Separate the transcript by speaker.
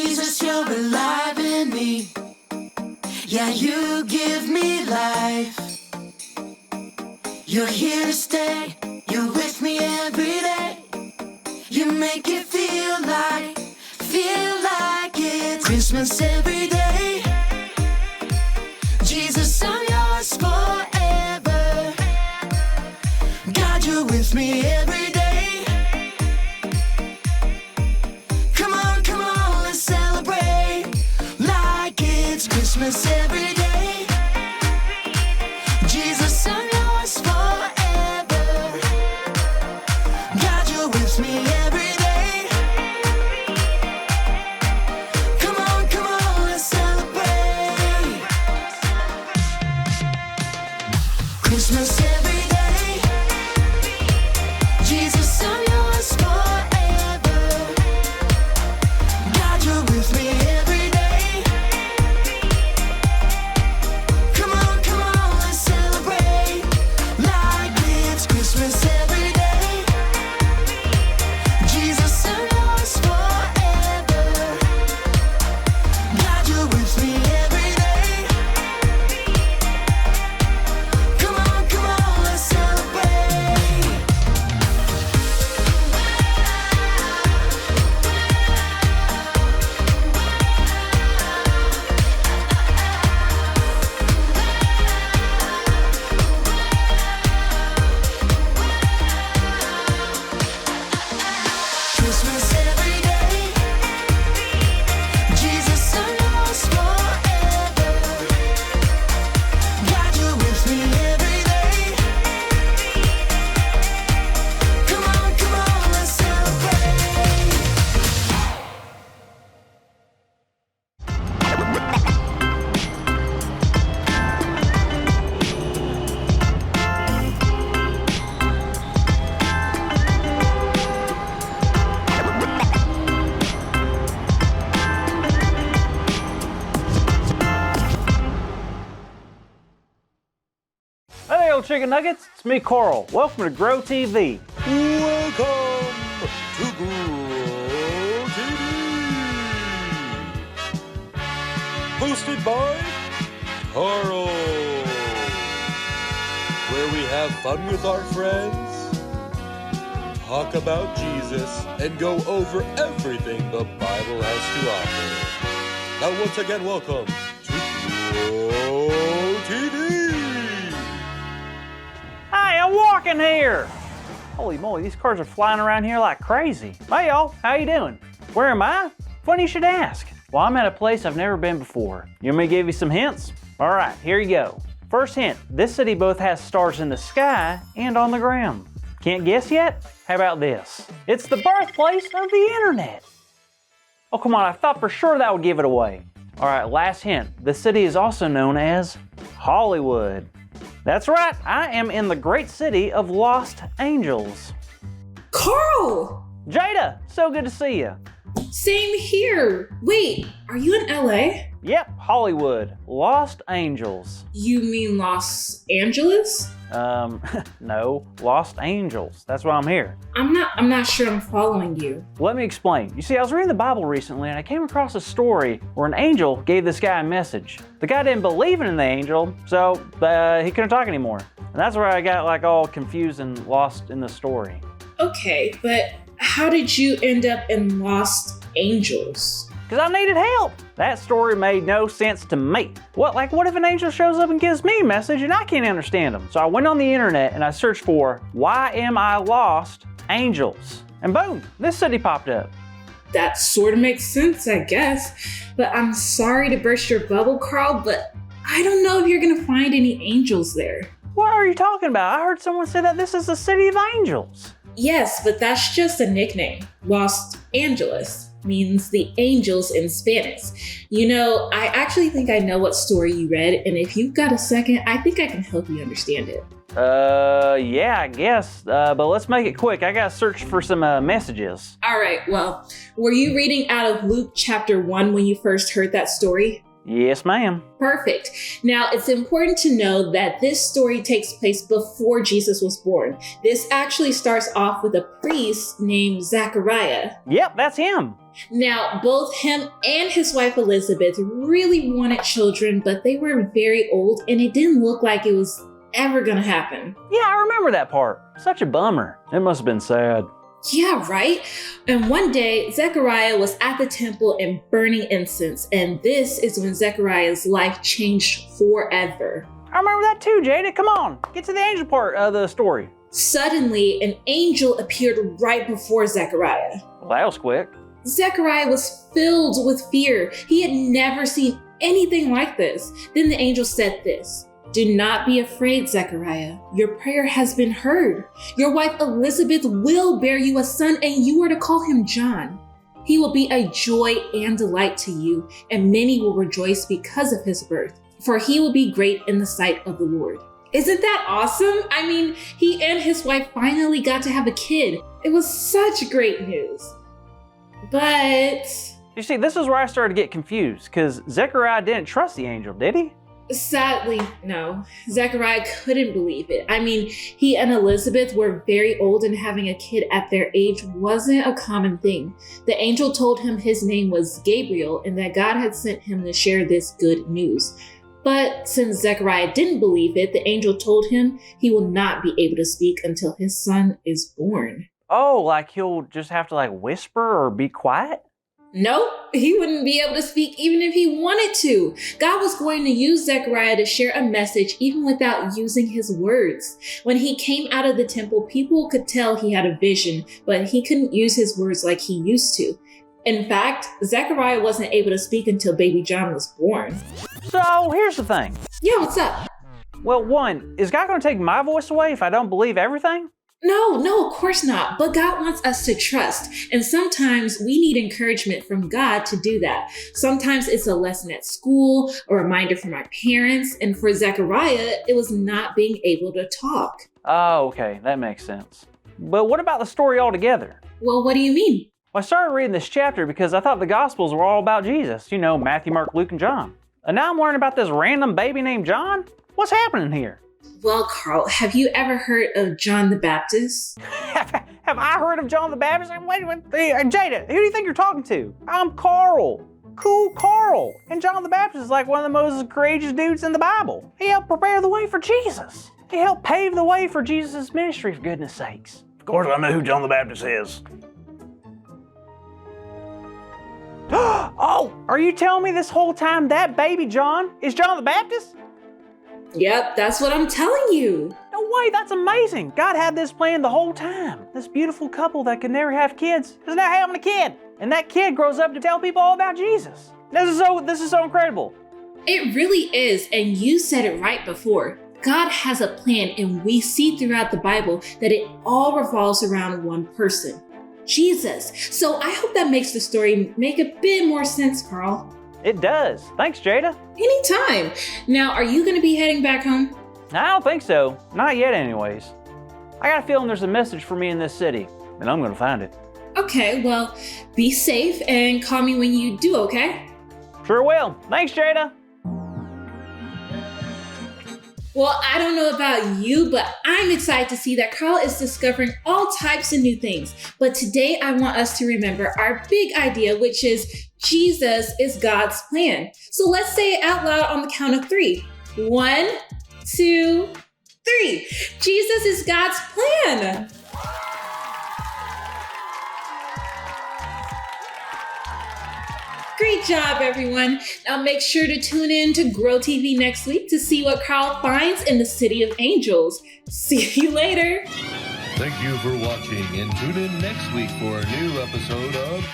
Speaker 1: Jesus, you're alive in me. Yeah, you give me life. You're here to stay. You're with me every day. You make it feel like it's Christmas every day. Jesus, I'm yours forever. God, you're with me every day. Come on, let's celebrate like it's Christmas every day. Jesus, I'm yours forever. God, you're with me every day. Come on, let's celebrate Christmas every day. Jesus, I'm yours forever. God, you're with me every day. Come on, let's celebrate like it's Christmas every day. Jesus, I'm yours forever. God, you're with me every day. Come on, let's celebrate. Christmas every day. Jesus, I'm yours forever. God, you're with me every day. Come on, let's celebrate.
Speaker 2: Hey, old chicken nuggets, it's me, Carl. Welcome to Grow TV.
Speaker 3: Welcome to Grow TV. Hosted by Carl. Where we have fun with our friends, talk about Jesus, and go over everything the Bible has to offer. Now once again, welcome to Grow TV.
Speaker 2: Hey, I'm walking here. Holy moly, these cars are flying around here like crazy. Hey y'all, how you doing? Where am I? Funny you should ask. Well, I'm at a place I've never been before. You want me to give you some hints? All right, here you go. First hint, this city both has stars in the sky and on the ground. Can't guess yet? How about this? It's the birthplace of the internet. Oh, come on, I thought for sure that would give it away. All right, last hint. The city is also known as Hollywood. That's right, I am in the great city of Los Angeles.
Speaker 4: Carl!
Speaker 2: Jada, so good to see you.
Speaker 4: Same here. Wait, are you in LA?
Speaker 2: Yep, Hollywood, Los Angeles.
Speaker 4: You mean Los Angeles?
Speaker 2: No, Los Angeles. That's why I'm here.
Speaker 4: I'm not sure I'm following you.
Speaker 2: Let me explain. You see, I was reading the Bible recently and I came across a story where an angel gave this guy a message. The guy didn't believe in the angel, so he couldn't talk anymore. And that's where I got like all confused and lost in the story.
Speaker 4: Okay, but how did you end up in Los Angeles?
Speaker 2: Because I needed help. That story made no sense to me. What if an angel shows up and gives me a message and I can't understand him? So I went on the internet and I searched for, why am I lost angels? And boom, this city popped up.
Speaker 4: That sort of makes sense, I guess. But I'm sorry to burst your bubble, Carl, but I don't know if you're gonna find any angels there.
Speaker 2: What are you talking about? I heard someone say that this is the city of angels.
Speaker 4: Yes, but that's just a nickname. Los Angeles means the angels in Spanish. You know, I actually think I know what story you read, and if you've got a second, I think I can help you understand it.
Speaker 2: Yeah, I guess. But let's make it quick. I gotta search for some messages.
Speaker 4: All right, well, were you reading out of Luke chapter 1 when you first heard that story?
Speaker 2: Yes, ma'am.
Speaker 4: Perfect. Now, it's important to know that this story takes place before Jesus was born. This actually starts off with a priest named Zechariah.
Speaker 2: Yep, that's him.
Speaker 4: Now, both him and his wife Elizabeth really wanted children, but they were very old and it didn't look like it was ever gonna happen.
Speaker 2: Yeah, I remember that part. Such a bummer. It must have been sad.
Speaker 4: Yeah, right? And one day, Zechariah was at the temple and burning incense, and this is when Zechariah's life changed forever.
Speaker 2: I remember that too, Jada. Come on, get to the angel part of the story.
Speaker 4: Suddenly, an angel appeared right before Zechariah.
Speaker 2: Well, that was quick.
Speaker 4: Zechariah was filled with fear. He had never seen anything like this. Then the angel said this, "Do not be afraid, Zechariah. Your prayer has been heard. Your wife Elizabeth will bear you a son, and you are to call him John. He will be a joy and delight to you, and many will rejoice because of his birth, for he will be great in the sight of the Lord." Isn't that awesome? I mean, he and his wife finally got to have a kid. It was such great news. But
Speaker 2: You see, this is where I started to get confused, because Zechariah didn't trust the angel, did he?
Speaker 4: sadly, no. Zechariah couldn't believe it. I mean, he and Elizabeth were very old, and having a kid at their age wasn't a common thing. The angel told him his name was Gabriel and that God had sent him to share this good news. But since Zechariah didn't believe it, the angel told him he will not be able to speak until his son is born.
Speaker 2: Oh, like he'll just have to whisper or be quiet?
Speaker 4: Nope, he wouldn't be able to speak even if he wanted to. God was going to use Zechariah to share a message even without using his words. When he came out of the temple, people could tell he had a vision, but he couldn't use his words like he used to. In fact, Zechariah wasn't able to speak until baby John was born.
Speaker 2: So here's the thing.
Speaker 4: Yeah, what's up?
Speaker 2: Well, one, is God going to take my voice away if I don't believe everything?
Speaker 4: No, of course not. But God wants us to trust. And sometimes we need encouragement from God to do that. Sometimes it's a lesson at school, a reminder from our parents. And for Zechariah, it was not being able to talk.
Speaker 2: Oh, okay, that makes sense. But what about the story altogether?
Speaker 4: Well, what do you mean?
Speaker 2: Well, I started reading this chapter because I thought the Gospels were all about Jesus. You know, Matthew, Mark, Luke, and John. And now I'm learning about this random baby named John? What's happening here?
Speaker 4: Well, Carl, have you ever heard of John the Baptist?
Speaker 2: Have I heard of John the Baptist? Wait, Jada, who do you think you're talking to? I'm Carl. Cool Carl. And John the Baptist is like one of the most courageous dudes in the Bible. He helped prepare the way for Jesus. He helped pave the way for Jesus' ministry, for goodness sakes. Of course I know who John the Baptist is. Oh, are you telling me this whole time that baby John is John the Baptist?
Speaker 4: Yep, that's what I'm telling you.
Speaker 2: No way, that's amazing. God had this plan the whole time. This beautiful couple that could never have kids is now having a kid. And that kid grows up to tell people all about Jesus. This is so incredible.
Speaker 4: It really is, and you said it right before. God has a plan, and we see throughout the Bible that it all revolves around one person, Jesus. So I hope that makes the story make a bit more sense, Carl.
Speaker 2: It does. Thanks, Jada.
Speaker 4: Anytime. Now, are you going to be heading back home?
Speaker 2: I don't think so. Not yet, anyways. I got a feeling there's a message for me in this city, and I'm going to find it.
Speaker 4: Okay, well, be safe and call me when you do, okay?
Speaker 2: Sure will. Thanks, Jada.
Speaker 4: Well, I don't know about you, but I'm excited to see that Carl is discovering all types of new things. But today I want us to remember our big idea, which is Jesus is God's plan. So let's say it out loud on the count of 3. 1, 2, 3. Jesus is God's plan. Great job, everyone. Now make sure to tune in to Grow TV next week to see what Carl finds in the City of Angels. See you later.
Speaker 3: Thank you for watching, and tune in next week for a new episode of